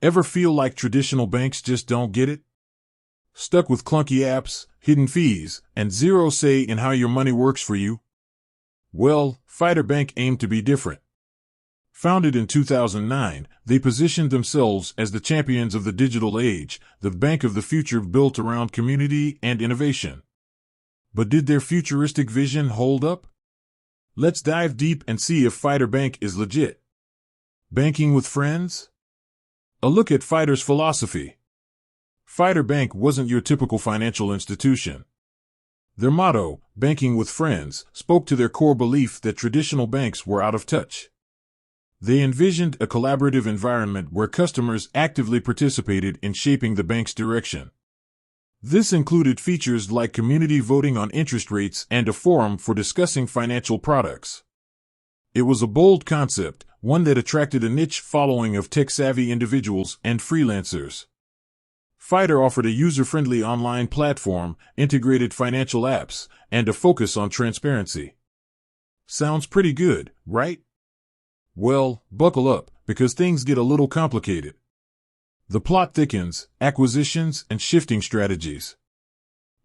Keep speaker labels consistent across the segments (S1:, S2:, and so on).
S1: Ever feel like traditional banks just don't get it? Stuck with clunky apps, hidden fees, and zero say in how your money works for you? Well, Fidor Bank aimed to be different. Founded in 2009, they positioned themselves as the champions of the digital age, the bank of the future built around community and innovation. But did their futuristic vision hold up? Let's dive deep and see if Fidor Bank is legit. Banking with friends? A look at Fidor's philosophy. Fidor Bank wasn't your typical financial institution. Their motto, banking with friends, spoke to their core belief that traditional banks were out of touch. They envisioned a collaborative environment where customers actively participated in shaping the bank's direction. This included features like community voting on interest rates and a forum for discussing financial products. It was a bold concept, one that attracted a niche following of tech-savvy individuals and freelancers. Fidor offered a user-friendly online platform, integrated financial apps, and a focus on transparency. Sounds pretty good, right? Well, buckle up, because things get a little complicated. The plot thickens, acquisitions and shifting strategies.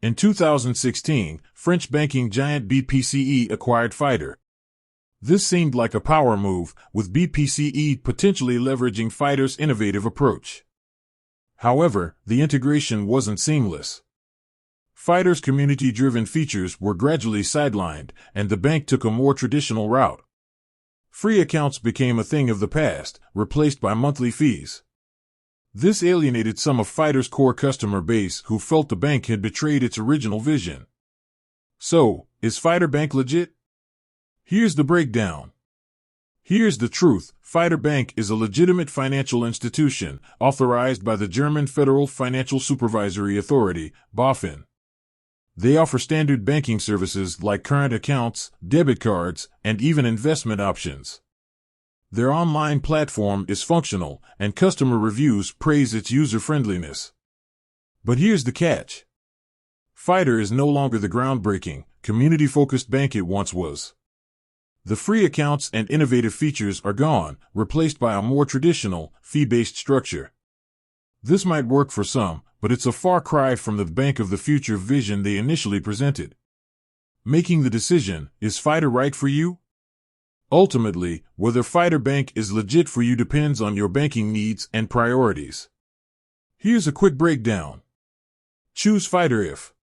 S1: In 2016, French banking giant BPCE acquired Fidor. This seemed like a power move, with BPCE potentially leveraging Fidor's innovative approach. However, the integration wasn't seamless. Fidor's community-driven features were gradually sidelined, and the bank took a more traditional route. Free accounts became a thing of the past, replaced by monthly fees. This alienated some of Fidor's core customer base who felt the bank had betrayed its original vision. So, is Fidor Bank legit? Here's the breakdown. Here's the truth. Fidor Bank is a legitimate financial institution, authorized by the German Federal Financial Supervisory Authority, BaFin. They offer standard banking services like current accounts, debit cards, and even investment options. Their online platform is functional, and customer reviews praise its user-friendliness. But here's the catch. Fidor is no longer the groundbreaking, community-focused bank it once was. The free accounts and innovative features are gone, replaced by a more traditional, fee-based structure. This might work for some, but it's a far cry from the bank of the future vision they initially presented. Making the decision, is Fidor right for you? Ultimately, whether Fidor Bank is legit for you depends on your banking needs and priorities. Here's a quick breakdown. Choose Fidor if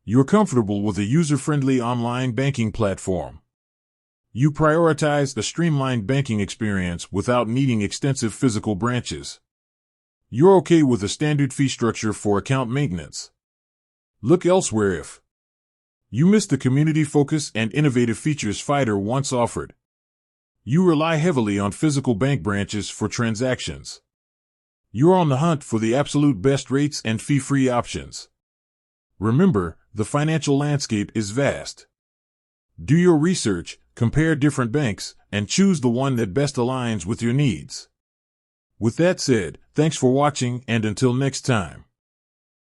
S1: you're comfortable with a user-friendly online banking platform. You prioritize a streamlined banking experience without needing extensive physical branches. You're okay with a standard fee structure for account maintenance. Look elsewhere if you miss the community focus and innovative features Fidor once offered. You rely heavily on physical bank branches for transactions. You're on the hunt for the absolute best rates and fee-free options. Remember, the financial landscape is vast. Do your research, compare different banks, and choose the one that best aligns with your needs. With that said, thanks for watching, and until next time.